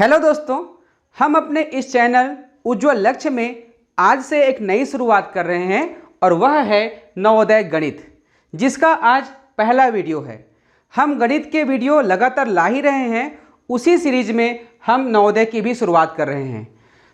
Hello दोस्तों, हम अपने इस चैनल उज्ज्वल लक्ष्य में आज से एक नई शुरुआत कर रहे हैं और वह है नवोदय गणित, जिसका आज पहला वीडियो है। हम गणित के वीडियो लगातार ला ही रहे हैं, उसी सीरीज में हम नवोदय की भी शुरुआत कर रहे हैं।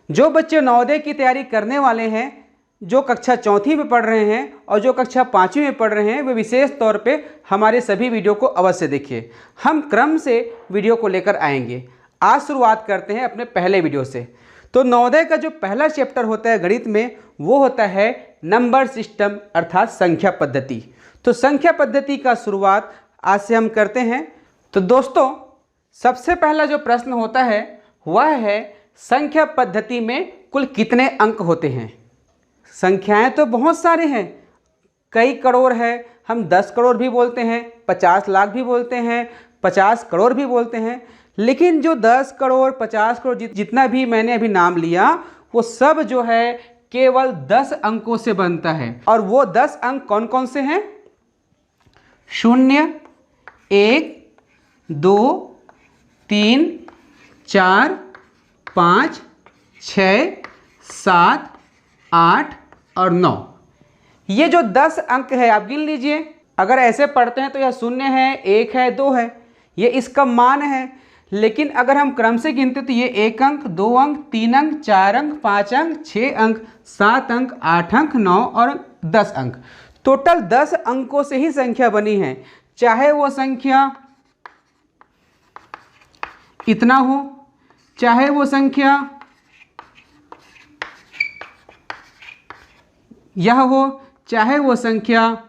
जो बच्चे नवोदय की तैयारी करने वाले हैं, जो कक्षा चौथी में पढ़ रहे हैं और जो कक्षा पाँचवीं में पढ़ रहे हैं, वे विशेष तौर पे हमारे सभी वीडियो को अवश्य देखिए। हम क्रम से वीडियो को लेकर आएंगे। आज शुरुआत करते हैं अपने पहले वीडियो से। तो नवोदय का जो पहला चैप्टर होता है गणित में, वो होता है नंबर सिस्टम अर्थात संख्या पद्धति। तो संख्या पद्धति का शुरुआत आज से हम करते हैं। तो दोस्तों, सबसे पहला जो प्रश्न होता है वह है संख्या पद्धति में कुल कितने अंक होते हैं। संख्याएं तो बहुत सारे हैं, कई करोड़ है, हम 10 करोड़ भी बोलते हैं, 50 लाख भी बोलते हैं, 50 करोड़ भी बोलते हैं। लेकिन जो 10 करोड़ 50 करोड़ जितना भी मैंने अभी नाम लिया, वो सब जो है केवल 10 अंकों से बनता है। और वो 10 अंक कौन कौन से हैं? 0, 1, 2, 3, 4, 5, 6, 7, 8 और 9। ये जो 10 अंक है आप गिन लीजिए। अगर ऐसे पढ़ते हैं तो यह 0 है, 1 है, 2 है, ये इसका मान है। लेकिन अगर हम क्रम से गिनते तो ये 1 अंक, 2 अंक, 3 अंक, 4 अंक, 5 अंक, 6 अंक, 7 अंक, 8 अंक, 9 और 10 अंक। टोटल 10 अंकों से ही संख्या बनी है। चाहे वो संख्या इतना हो, चाहे वो संख्या यह हो, चाहे वो संख्या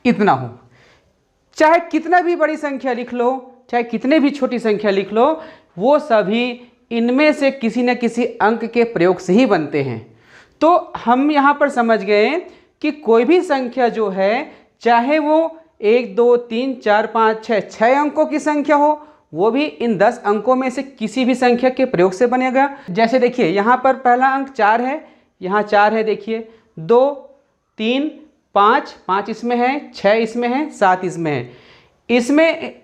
इतना हो। चाहे कितना भी बड़ी संख्या लिख लो, चाहे कितने भी छोटी संख्या लिख लो, वो सभी इनमें से किसी न किसी अंक के प्रयोग से ही बनते हैं। तो हम यहाँ पर समझ गए कि कोई भी संख्या जो है, चाहे वो 1, 2, 3, 4, 5, 6 अंकों की संख्या हो, वो भी इन 10 अंकों में से किसी भी संख्या के प्रयोग से बनेगा। जैसे देखिए, यहाँ पर पहला अंक 4 है, यहाँ 4 है, देखिए 2, 3, 5 इसमें है, 6 इसमें है, 7 इसमें है। इसमें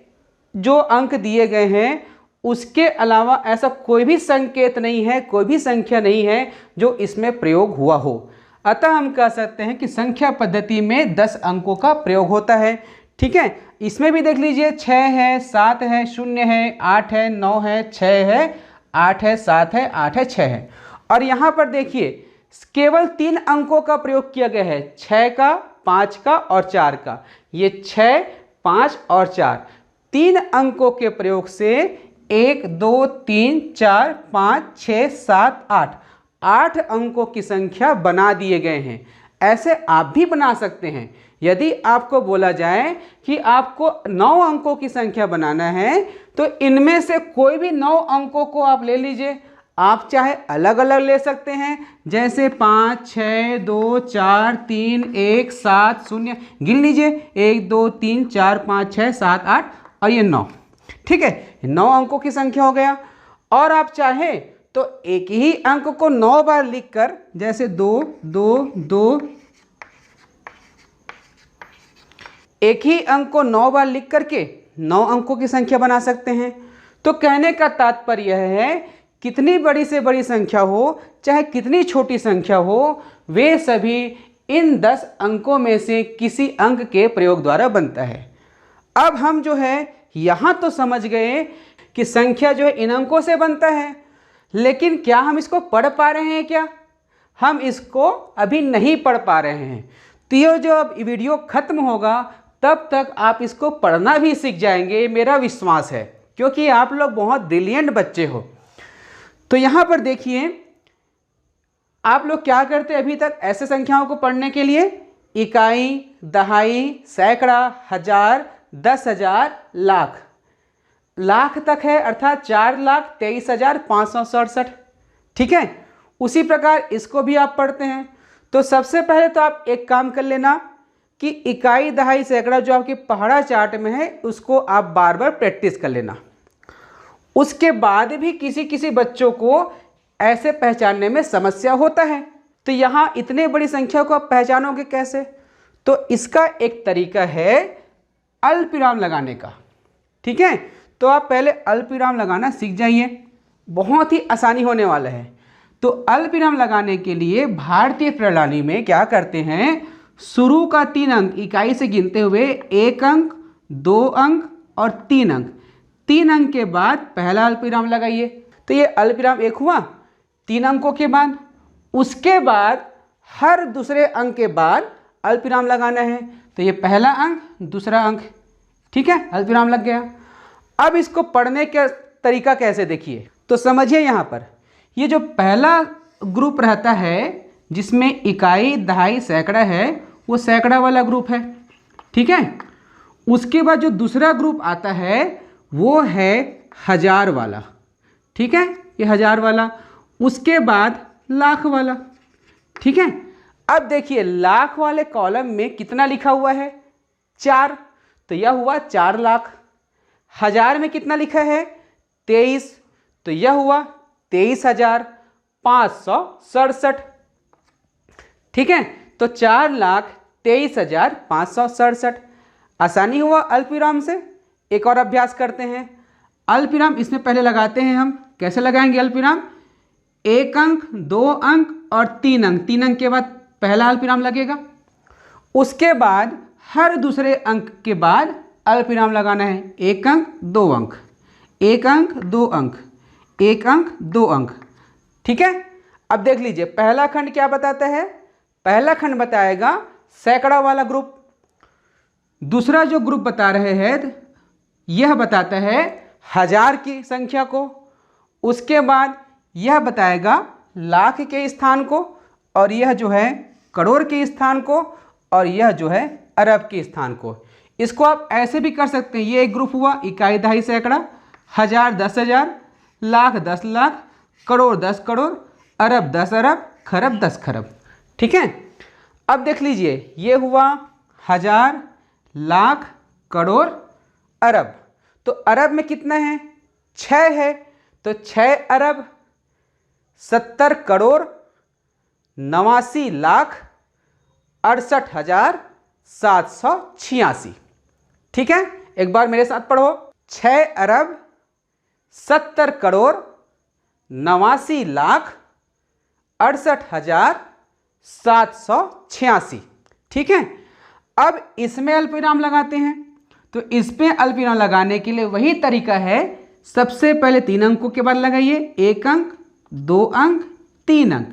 जो अंक दिए गए हैं उसके अलावा ऐसा कोई भी संकेत नहीं है, कोई भी संख्या नहीं है जो इसमें प्रयोग हुआ हो। अतः हम कह सकते हैं कि संख्या पद्धति में 10 अंकों का प्रयोग होता है। ठीक है, इसमें भी देख लीजिए 6 है, 7 है, 0 है, 8 है, 9 है, 6 है, 8 है, 7 है, 8 है, 6 है। और यहाँ पर देखिए केवल 3 अंकों का प्रयोग किया गया है, 6 का, 5 का और 4 का। ये 6, 5 और 4 3 अंकों के प्रयोग से 1, 2, 3, 4, 5, 6, 7, 8 अंकों की संख्या बना दिए गए हैं। ऐसे आप भी बना सकते हैं। यदि आपको बोला जाए कि आपको 9 अंकों की संख्या बनाना है, तो इनमें से कोई भी 9 अंकों को आप ले लीजिए। आप चाहे अलग अलग ले सकते हैं, जैसे 5, 6, 2, 4, 3, 1, 7, 0 गिन लीजिए, 1, 2, 3, 4, 5, 6, 7, 8 और ये 9। ठीक है, 9 अंकों की संख्या हो गया। और आप चाहें तो एक ही अंक को 9 बार लिखकर, जैसे 2, 2, 2, एक ही अंक को 9 बार लिख करके 9 अंकों की संख्या बना सकते हैं। तो कहने का तात्पर्य यह है, कितनी बड़ी से बड़ी संख्या हो, चाहे कितनी छोटी संख्या हो, वे सभी इन 10 अंकों में से किसी अंक के प्रयोग द्वारा बनता है। अब हम जो है यहाँ तो समझ गए कि संख्या जो है इन अंकों से बनता है, लेकिन क्या हम इसको पढ़ पा रहे हैं? क्या हम इसको अभी नहीं पढ़ पा रहे हैं? तो ये जो अब वीडियो खत्म होगा तब तक आप इसको पढ़ना भी सीख जाएंगे, मेरा विश्वास है, क्योंकि आप लोग बहुत ब्रिलियंट बच्चे हो। तो यहाँ पर देखिए, आप लोग क्या करते हैं अभी तक ऐसे संख्याओं को पढ़ने के लिए? इकाई, दहाई, सैकड़ा, हजार, 10,000, लाख। लाख तक है, अर्थात 4,23,567। ठीक है, उसी प्रकार इसको भी आप पढ़ते हैं। तो सबसे पहले तो आप एक काम कर लेना कि इकाई, दहाई, सैकड़ा जो आपकी पहाड़ा चार्ट में है, उसको आप बार बार प्रैक्टिस कर लेना। उसके बाद भी किसी किसी बच्चों को ऐसे पहचानने में समस्या होता है। तो यहाँ इतने बड़ी संख्या को आप पहचानोगे कैसे? तो इसका एक तरीका है अल्पविराम लगाने का। ठीक है, तो आप पहले अल्पविराम लगाना सीख जाइए, बहुत ही आसानी होने वाला है। तो अल्पविराम लगाने के लिए भारतीय प्रणाली में क्या करते हैं, शुरू का 3 अंक इकाई से गिनते हुए 1 अंक, 2 अंक और 3 अंक, 3 अंक के बाद पहला अल्पविराम लगाइए। तो ये अल्पविराम 1 हुआ 3 अंकों के बाद, उसके बाद हर दूसरे अंक के बाद अल्पविराम लगाना है। तो ये पहला अंक, दूसरा अंक, ठीक है, अल्पविराम लग गया। अब इसको पढ़ने का तरीका कैसे देखिए, तो समझिए यहाँ पर ये जो पहला ग्रुप रहता है जिसमें इकाई, दहाई, सैकड़ा है, वो सैकड़ा वाला ग्रुप है, ठीक है। उसके बाद जो दूसरा ग्रुप आता है वो है हजार वाला, ठीक है, ये हजार वाला। उसके बाद लाख वाला, ठीक है। अब देखिए लाख वाले कॉलम में कितना लिखा हुआ है, 4, तो यह हुआ 4 लाख। हजार में कितना लिखा है, 23, तो यह हुआ 23,567, ठीक है। तो 4,23,567। आसानी हुआ अल्पविराम से। एक और अभ्यास करते हैं। अल्पविराम इसमें पहले लगाते हैं हम, कैसे लगाएंगे अल्पविराम, 1 अंक, 2 अंक और 3 अंक, 3 अंक के बाद पहला अल्पविराम लगेगा। उसके बाद हर दूसरे अंक के बाद अल्पविराम लगाना है, 1 अंक, 2 अंक, 1 अंक, 2 अंक, 1 अंक, 2 अंक, ठीक है। अब देख लीजिए पहला खंड क्या बताता है, पहला खंड बताएगा सैकड़ा वाला ग्रुप। दूसरा जो ग्रुप बता रहे हैं यह बताता है हजार की संख्या को। उसके बाद यह बताएगा लाख के स्थान को, और यह जो है करोड़ के स्थान को, और यह जो है अरब के स्थान को। इसको आप ऐसे भी कर सकते हैं, ये एक ग्रुप हुआ इकाई, दहाई, सैकड़ा, हजार 10,000, लाख 10 लाख, करोड़ 10 करोड़, अरब 10 अरब, खरब 10 खरब, ठीक है। अब देख लीजिए ये हुआ हजार, लाख, करोड़, अरब। तो अरब में कितना है, 6 है, तो 6 अरब 70 करोड़ 89 लाख 68,786, ठीक है। एक बार मेरे साथ पढ़ो, 6 अरब 70 करोड़ 89 लाख 68,786, ठीक है। अब इसमें अल्पविराम लगाते हैं। तो इसमें अल्पविराम लगाने के लिए वही तरीका है, सबसे पहले 3 अंकों के बाद लगाइए, 1 अंक, 2 अंक, 3 अंक,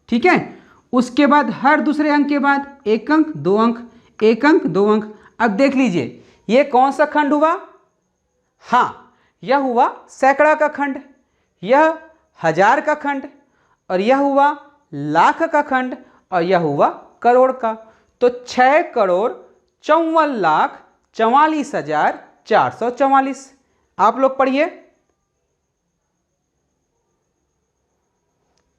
ठीक है। उसके बाद हर दूसरे अंक के बाद 1 अंक, 2 अंक, 1 अंक, 2 अंक। अब देख लीजिए ये कौन सा खंड हुआ, हाँ यह हुआ सैकड़ा का खंड, यह हजार का खंड, और यह हुआ लाख का खंड, और यह हुआ करोड़ का। तो 6,44,44,444। आप लोग पढ़िए,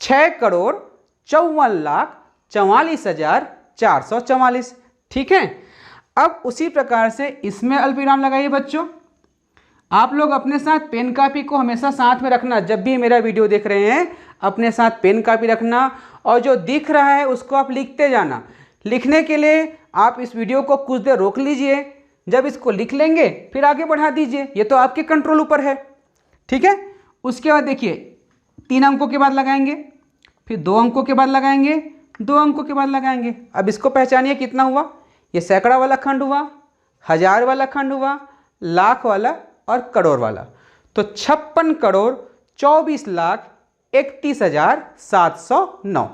6,54,44,444, ठीक है। अब उसी प्रकार से इसमें अल्पविराम लगाइए बच्चों। आप लोग अपने साथ पेन कापी को हमेशा साथ में रखना, जब भी मेरा वीडियो देख रहे हैं अपने साथ पेन कापी रखना, और जो दिख रहा है उसको आप लिखते जाना। लिखने के लिए आप इस वीडियो को कुछ देर रोक लीजिए, जब इसको लिख लेंगे फिर आगे बढ़ा दीजिए, ये तो आपके कंट्रोल ऊपर है, ठीक है। उसके बाद देखिए 3 अंकों के बाद लगाएंगे, फिर 2 अंकों के बाद लगाएंगे, 2 अंकों के बाद लगाएंगे। अब इसको पहचानिए कितना हुआ, ये सैकड़ा वाला खंड हुआ, हजार वाला खंड हुआ, लाख वाला और करोड़ वाला। तो 56 करोड़ 24 लाख 31,709।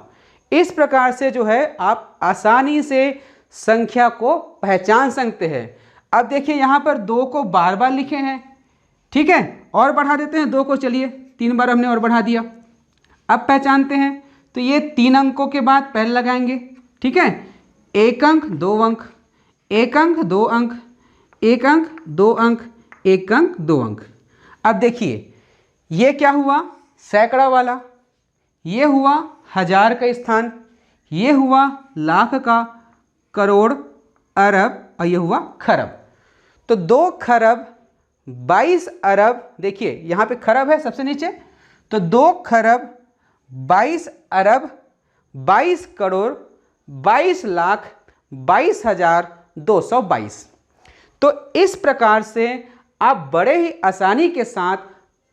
इस प्रकार से जो है आप आसानी से संख्या को पहचान सकते हैं। अब देखिए यहाँ पर 2 को बार बार लिखे हैं, ठीक है, और बढ़ा देते हैं 2 को, चलिए 3 बार हमने और बढ़ा दिया। अब पहचानते हैं, तो ये 3 अंकों के बाद पहले लगाएंगे, ठीक है, 1 अंक, 2 अंक, 1 अंक, 2 अंक, 1 अंक, 2 अंक, 1 अंक, 2 अंक। अब देखिए ये क्या हुआ, सैकड़ा वाला, ये हुआ हजार का स्थान, ये हुआ लाख का, करोड़, अरब, और ये हुआ खरब। तो 2 खरब 22 अरब, देखिए यहाँ पे खरब है सबसे नीचे, तो 2 खरब 22 अरब 22 करोड़ 22 लाख 22,222। तो इस प्रकार से आप बड़े ही आसानी के साथ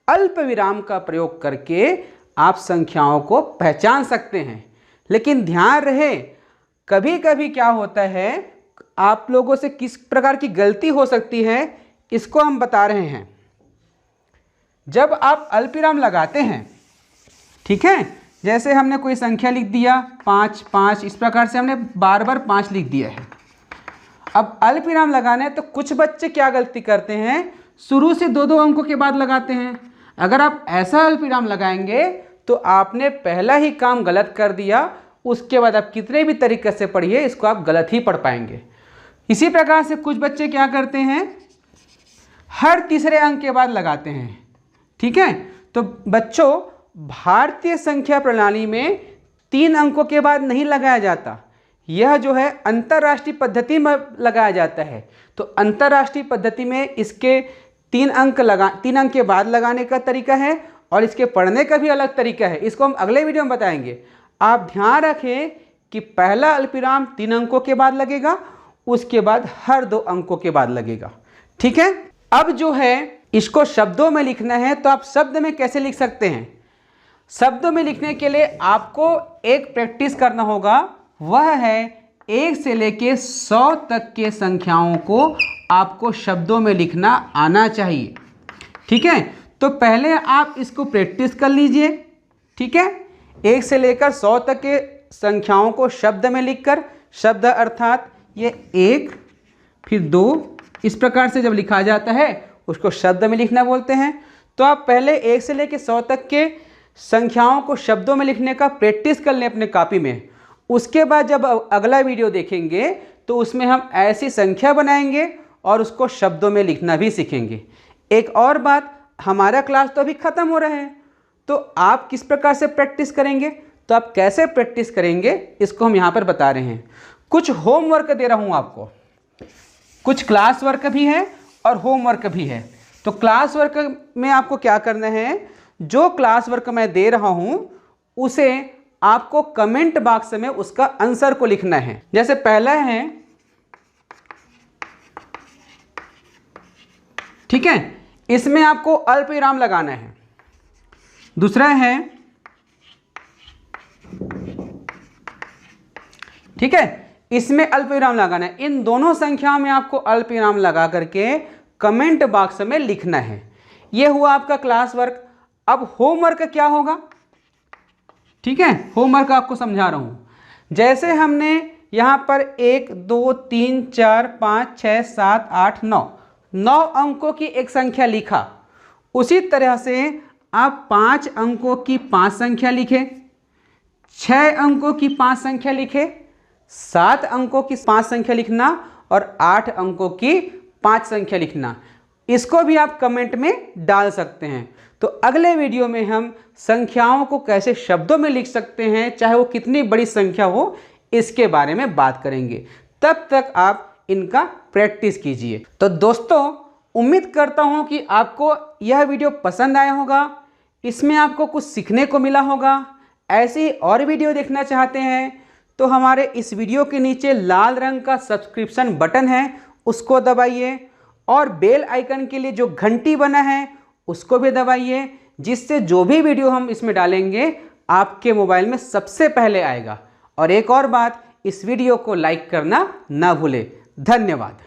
अल्प विराम का प्रयोग करके आप संख्याओं को पहचान सकते हैं। लेकिन ध्यान रहे, कभी कभी क्या होता है, आप लोगों से किस प्रकार की गलती हो सकती है इसको हम बता रहे हैं। जब आप अल्पविराम लगाते हैं, ठीक है, जैसे हमने कोई संख्या लिख दिया 5 5, इस प्रकार से हमने बार बार 5 लिख दिया है। अब अल्पविराम लगाने तो कुछ बच्चे क्या गलती करते हैं, शुरू से 2-2 अंकों के बाद लगाते हैं। अगर आप ऐसा अल्पविराम लगाएंगे तो आपने पहला ही काम गलत कर दिया, उसके बाद आप कितने भी तरीके से पढ़िए इसको आप गलत ही पढ़ पाएंगे। इसी प्रकार से कुछ बच्चे क्या करते हैं, हर तीसरे अंक के बाद लगाते हैं। ठीक है, तो बच्चों भारतीय संख्या प्रणाली में 3 अंकों के बाद नहीं लगाया जाता, यह जो है अंतर्राष्ट्रीय पद्धति में लगाया जाता है। तो अंतर्राष्ट्रीय पद्धति में इसके 3 अंक के बाद लगाने का तरीका है और इसके पढ़ने का भी अलग तरीका है। इसको हम अगले वीडियो में बताएंगे। आप ध्यान रखें कि पहला अल्पविराम 3 अंकों के बाद लगेगा, उसके बाद हर 2 अंकों के बाद लगेगा। ठीक है, अब जो है इसको शब्दों में लिखना है, तो आप शब्द में कैसे लिख सकते हैं। शब्दों में लिखने के लिए आपको एक प्रैक्टिस करना होगा, वह है 1 से लेके 100 तक के संख्याओं को आपको शब्दों में लिखना आना चाहिए। ठीक है, तो पहले आप इसको प्रैक्टिस कर लीजिए। ठीक है, 1 से लेकर 100 तक के संख्याओं को शब्द में लिखकर, शब्द अर्थात ये 1 फिर 2, इस प्रकार से जब लिखा जाता है उसको शब्द में लिखना बोलते हैं। तो आप पहले 1 से लेकर 100 तक के संख्याओं को शब्दों में लिखने का प्रैक्टिस कर लें अपने कॉपी में। उसके बाद जब अगला वीडियो देखेंगे तो उसमें हम ऐसी संख्या बनाएंगे और उसको शब्दों में लिखना भी सीखेंगे। एक और बात, हमारा क्लास तो अभी ख़त्म हो रहा है, तो आप किस प्रकार से प्रैक्टिस करेंगे, तो आप कैसे प्रैक्टिस करेंगे इसको हम यहाँ पर बता रहे हैं। कुछ होमवर्क दे रहा हूँ आपको, कुछ क्लास वर्क भी है और होमवर्क भी है। तो क्लास वर्क में आपको क्या करना है, जो क्लास वर्क मैं दे रहा हूँ उसे आपको कमेंट बॉक्स में उसका आंसर को लिखना है। जैसे पहला है, ठीक है, इसमें आपको अल्पविराम लगाना है। दूसरा है, ठीक है, इसमें अल्पविराम लगाना है। इन दोनों संख्याओं में आपको अल्पविराम लगा करके कमेंट बॉक्स में लिखना है। यह हुआ आपका क्लास वर्क। अब होमवर्क क्या होगा, ठीक है, होमवर्क आपको समझा रहा हूं। जैसे हमने यहां पर 1 2 3 4 5 6 7 8 9 अंकों की एक संख्या लिखा, उसी तरह से आप 5 अंकों की 5 संख्या लिखें, 6 अंकों की 5 संख्या लिखें, 7 अंकों की 5 संख्या लिखना और 8 अंकों की 5 संख्या लिखना। इसको भी आप कमेंट में डाल सकते हैं। तो अगले वीडियो में हम संख्याओं को कैसे शब्दों में लिख सकते हैं, चाहे वो कितनी बड़ी संख्या हो, इसके बारे में बात करेंगे। तब तक आप इनका प्रैक्टिस कीजिए। तो दोस्तों, उम्मीद करता हूं कि आपको यह वीडियो पसंद आया होगा, इसमें आपको कुछ सीखने को मिला होगा। ऐसी और वीडियो देखना चाहते हैं तो हमारे इस वीडियो के नीचे लाल रंग का सब्सक्रिप्शन बटन है, उसको दबाइए और बेल आइकन के लिए जो घंटी बना है उसको भी दबाइए, जिससे जो भी वीडियो हम इसमें डालेंगे आपके मोबाइल में सबसे पहले आएगा। और एक और बात, इस वीडियो को लाइक करना ना भूलें। धन्यवाद।